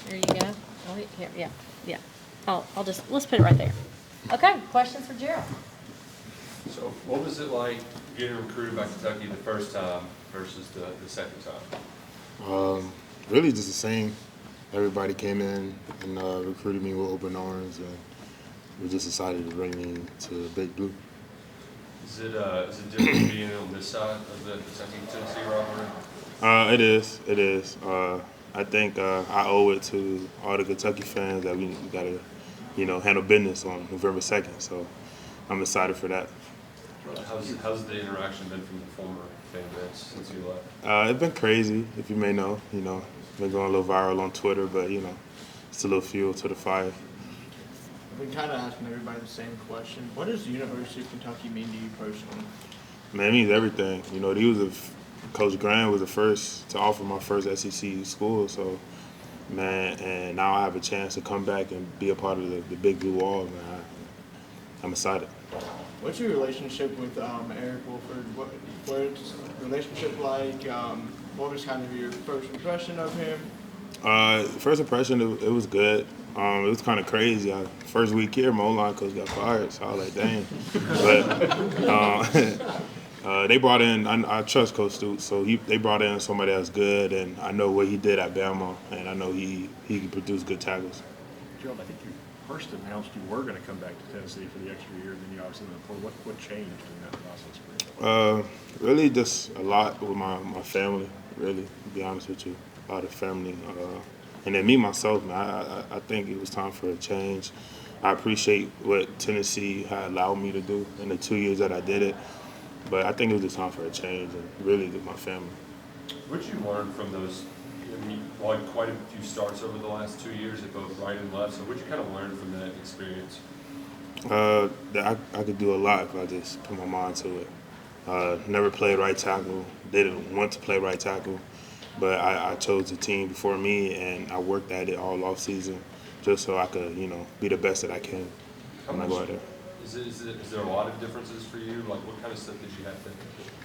There you go. Oh, here, yeah, yeah. Let's put it right there. Okay, questions for Gerald? So what was it like getting recruited by Kentucky the first time versus the second time? Really just the same. Everybody came in and recruited me with open arms, and we just decided to bring me to Big Blue. Is it different being on this side of the Kentucky-Tennessee rivalry? It is. It is. I think I owe it to all the Kentucky fans that we gotta, handle business on November 2nd. So I'm excited for that. How's the interaction been from the former fan base since you left? It's been crazy, if you may know. Been going a little viral on Twitter, but it's a little fuel to the fire. I've been kind of asking everybody the same question. What does the University of Kentucky mean to you personally? Man, it means everything. Coach Grant was the first to offer my first SEC school, so man, and now I have a chance to come back and be a part of the Big Blue Wall, man. I'm excited. What's your relationship with Eric Wolford? What's the relationship like? What was kind of your first impression of him? First impression, it was good. It was kind of crazy. First week here, my O-line coach got fired, so I was like, dang. But they brought in, I trust Coach Stoops, so they brought in somebody that's good, and I know what he did at Bama, and I know he can produce good tackles. Gerald, I think you first announced you were going to come back to Tennessee for the extra year, then you obviously went forward. What changed in that process for you? Really just a lot with my family, really, to be honest with you. A lot of family. And then me, myself, man, I think it was time for a change. I appreciate what Tennessee had allowed me to do in the 2 years that I did it. But I think it was just time for a change, and really with my family. What did you learn from those? I mean, you won quite a few starts over the last 2 years at both right and left. So what did you kind of learn from that experience? That I could do a lot if I just put my mind to it. Never played right tackle. They didn't want to play right tackle, but I chose the team before me, and I worked at it all off season just so I could, be the best that I can when I go out there. Is there a lot of differences for you? Like, what kind of stuff did you have to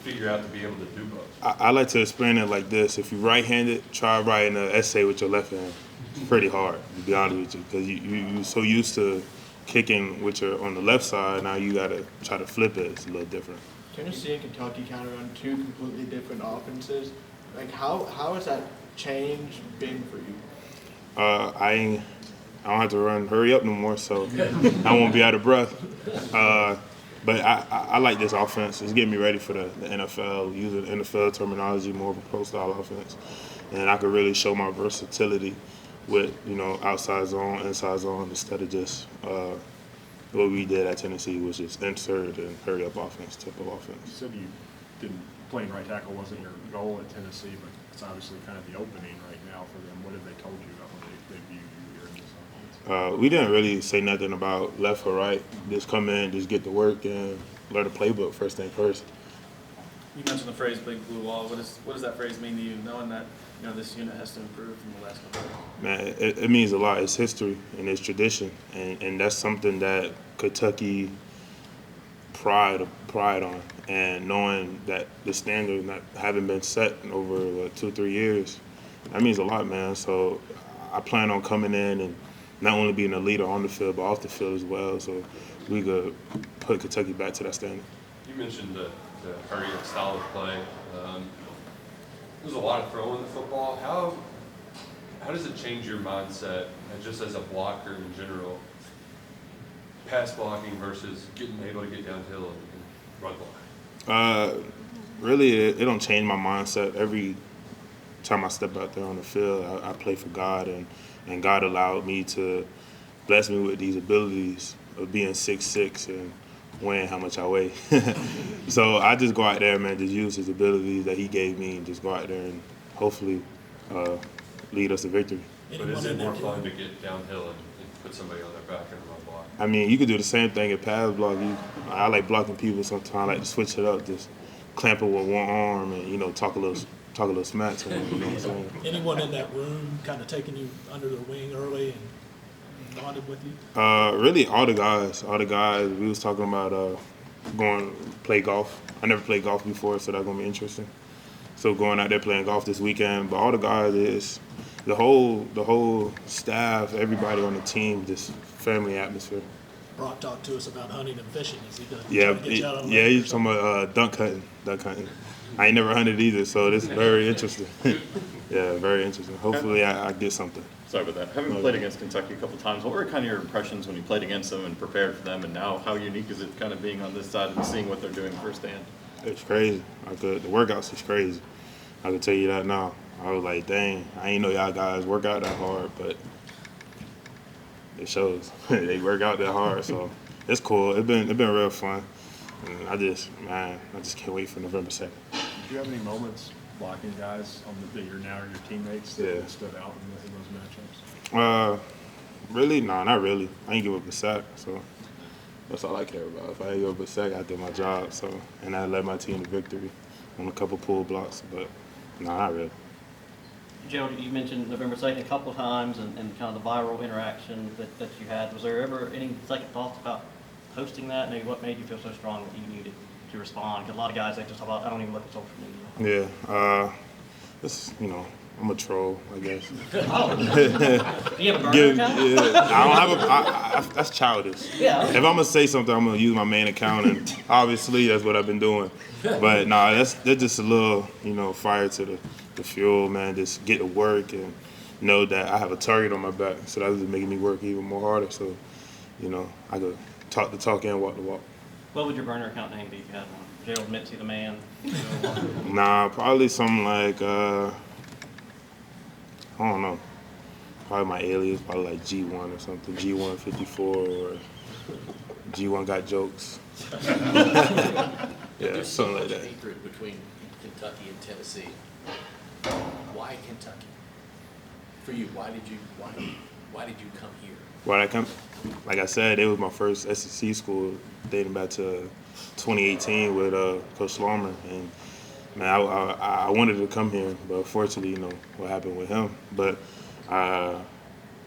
figure out to be able to do both? I like to explain it like this. If you're right-handed, try writing an essay with your left hand. It's pretty hard, to be honest with you, because you're so used to kicking with your on the left side. Now you got to try to flip it. It's a little different. Tennessee and Kentucky kind of run two completely different offenses. Like, how has that change been for you? I don't have to run hurry up no more, so I won't be out of breath. But I like this offense. It's getting me ready for the NFL, using NFL terminology, more of a pro-style offense. And I could really show my versatility with, outside zone, inside zone, instead of just what we did at Tennessee, which is insert and hurry up offense, type of offense. You said you didn't playing right tackle wasn't your goal at Tennessee, but it's obviously kind of the opening right now for them. What have they told you about when they view you here in this offense? We didn't really say nothing about left or right. Just come in, just get to work, and learn the playbook first thing first. You mentioned the phrase "Big Blue Wall." What does that phrase mean to you? Knowing that this unit has to improve from the last couple of years. Man, it means a lot. It's history and it's tradition, and that's something that Kentucky pride on. And knowing that the standard not having been set in over 2-3 years, that means a lot, man. So I plan on coming in and not only being a leader on the field, but off the field as well, so we could put Kentucky back to that standard. You mentioned the hurry-up style of play. There's a lot of throwing the football. How does it change your mindset, just as a blocker in general, pass blocking versus getting able to get downhill and run block? Really, it don't change my mindset. Every time I step out there on the field, I play for God, and God allowed me to bless me with these abilities of being 6'6" and weighing how much I weigh. So I just go out there, man, just use his abilities that he gave me and just go out there and hopefully lead us to victory. But is it more fun to get downhill and put somebody on their back and run block? I mean, you could do the same thing at pass block. I like blocking people sometimes. I like to switch it up, just clamp it with one arm and, talk a little smack to them, you know what I'm saying? Anyone in that room kind of taking you under the wing early and bonded with you? Really, all the guys. We was talking about going play golf. I never played golf before, so that's gonna be interesting. So going out there playing golf this weekend. But all the guys the whole staff, everybody on the team, just family atmosphere. Brock talked to us about hunting and fishing. Is he gonna Yeah, try to get you out on the yeah, lake or he's talking about duck hunting. I ain't never hunted either, so this is very interesting. Yeah, very interesting. Hopefully I get something. Sorry about that. Having played against Kentucky a couple times, what were kind of your impressions when you played against them and prepared for them, and now how unique is it kind of being on this side and seeing what they're doing firsthand? It's crazy. The workouts is crazy. I can tell you that now. I was like, dang, I ain't know y'all guys work out that hard, but it shows. They work out that hard, so it's cool. It's been real fun. And I just can't wait for November 2nd. Did you have any moments blocking guys on that you're now your teammates that Yeah. stood out in those matchups? Really? No, not really. I ain't give up a sack, so that's all I care about. If I ain't give up a sack, I did my job. So, and I led my team to victory on a couple pull blocks, but no, not really. Gerald, you mentioned November 2nd a couple of times and kind of the viral interaction that you had. Was there ever any second thoughts about hosting that? Maybe what made you feel so strong that you needed to respond? Because a lot of guys, they just thought, I don't even look at social media. Yeah, I'm a troll, I guess. Oh. Do you have a burner account? Yeah, I don't have that's childish. Yeah. If I'm gonna say something, I'm gonna use my main account, and obviously that's what I've been doing. But nah, that's just a little, fire to the fuel, man. Just get to work and know that I have a target on my back. So that's just making me work even more harder. So, I could talk the talk and walk the walk. What would your burner account name be if you had one? Gerald Mitzi the man? Nah, probably something like I don't know. Probably my alias, probably like G1 or something. G154 or G1 got jokes. Yeah, something like that. Hatred between Kentucky and Tennessee. Why Kentucky? For you, why did you come here? Why I come? Like I said, it was my first SEC school dating back to 2018 with Coach Larmer, and man, I wanted to come here, but unfortunately, what happened with him. But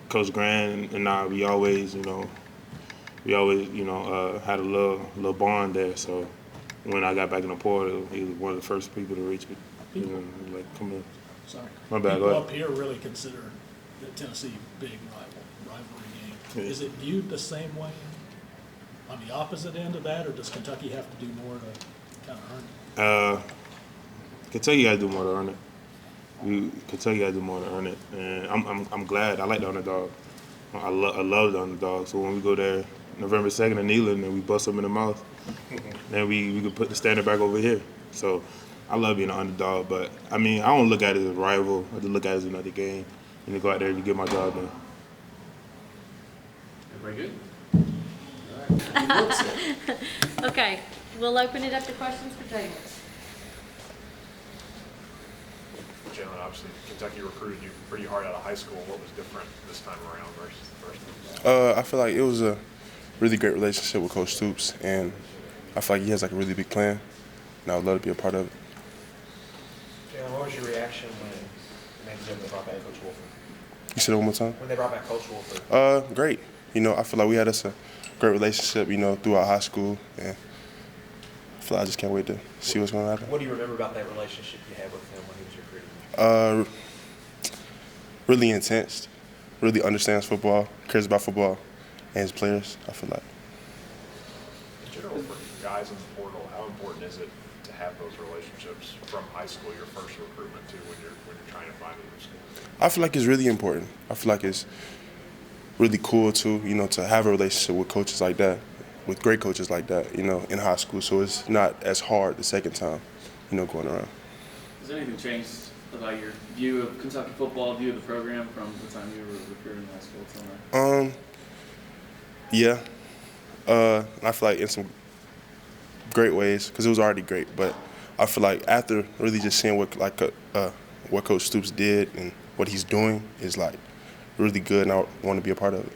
Coach Grant and I, we always, had a little bond there. So when I got back in the portal, he was one of the first people to reach me, come in. Sorry. My bad, People go ahead. up here really consider the Tennessee big rivalry game. Yeah. Is it viewed the same way on the opposite end of that, or does Kentucky have to do more to kind of earn it? Kentucky got to do more to earn it. Kentucky got to do more to earn it, and I'm glad. I like the underdog. I love the underdog. So when we go there November 2nd in Neyland and we bust them in the mouth, then we could put the standard back over here. So I love being an underdog, but I don't look at it as a rival. I just look at it as another game, and to go out there and get my job done. Everybody good? All right. Okay, we'll open it up to questions for Taylor. Jalen, obviously Kentucky recruited you pretty hard out of high school. What was different this time around versus the first time? I feel like it was a really great relationship with Coach Stoops, and I feel like he has like a really big plan, and I would love to be a part of it. Jalen, what was your reaction when they brought back Coach Wolford? You said it one more time? When they brought back Coach Wolford? Great. I feel like we had a great relationship, throughout high school, and I feel like I just can't wait to see what's going to happen. What do you remember about that relationship you had with him when he was recruiting? Really intense, really understands football, cares about football and his players, I feel like. In general, for guys in the portal, how important is it to have those relationships from high school, your first recruitment, to when you're trying to find a new school? I feel like it's really important. I feel like it's really cool to, to have a relationship with coaches like that, with great coaches like that, in high school. So it's not as hard the second time, going around. Has anything changed about your view of Kentucky football, view of the program from the time you were recruiting high school till now? Yeah. I feel like in some great ways, because it was already great. But I feel like after really just seeing what Coach Stoops did and what he's doing is like really good, and I want to be a part of it.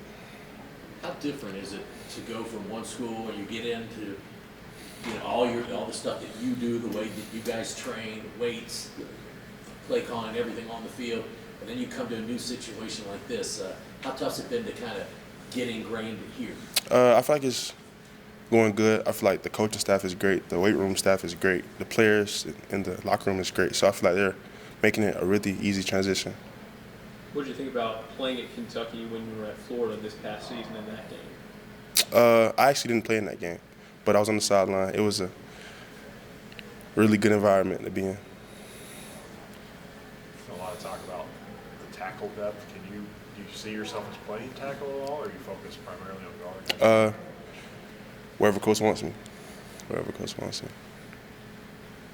How different is it to go from one school where you get into all the stuff that you do, the way that you guys train, weights, play calling, everything on the field, and then you come to a new situation like this? How tough has it been to kind of get ingrained here? I feel like it's going good. I feel like the coaching staff is great. The weight room staff is great. The players in the locker room is great. So I feel like they're making it a really easy transition. What did you think about playing at Kentucky when you were at Florida this past season in that game? I actually didn't play in that game, but I was on the sideline. It was a really good environment to be in. A lot of talk about the tackle depth. Do you see yourself as playing tackle at all, or are you focused primarily on guard? Wherever coach wants me. Wherever coach wants me.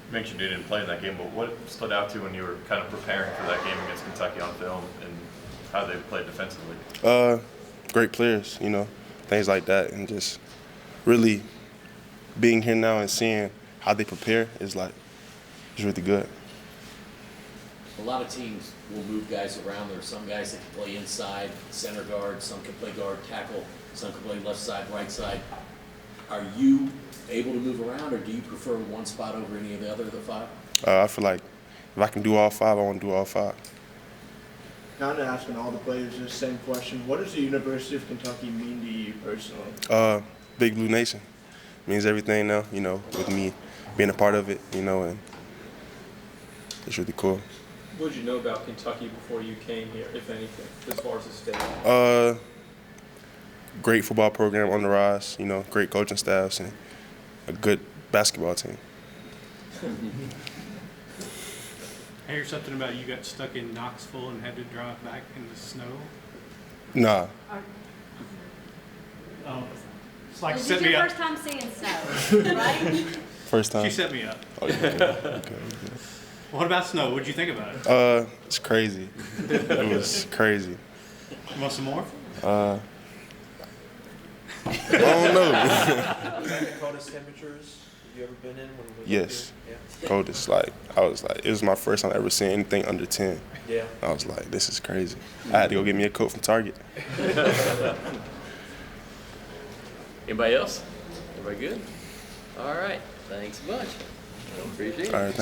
You mentioned you didn't play in that game, but what stood out to you when you were kind of preparing for that game against Kentucky on film and how they played defensively? Great players, you know, things like that, and just really being here now and seeing how they prepare is really good. A lot of teams will move guys around. There are some guys that can play inside, center guard, some can play guard, tackle, some can play left side, right side. Are you able to move around, or do you prefer one spot over any of the other of the five? I feel like if I can do all five, I want to do all five. Kind of asking all the players the same question. What does the University of Kentucky mean to you personally? Big Blue Nation means everything now, you know, with me being a part of it, you know, and it's really cool. What did you know about Kentucky before you came here, if anything, as far as the state? Great football program on the rise, you know, great coaching staffs, and a good basketball team. I hear something about you got stuck in Knoxville and had to drive back in the snow. Nah. Oh, it's like This set is me your up. first time seeing snow, right? First time. She set me up. Oh, yeah. Okay. What about snow? What'd you think about it? It's crazy. It was crazy. You want some more? I don't know. Was that the coldest temperatures you ever been in? When we Yes. Yeah. Coldest. It was my first time ever seeing anything under 10. Yeah. I was like, this is crazy. I had to go get me a coat from Target. Anybody else? Everybody good? All right. Thanks a bunch. Appreciate it. All right, thank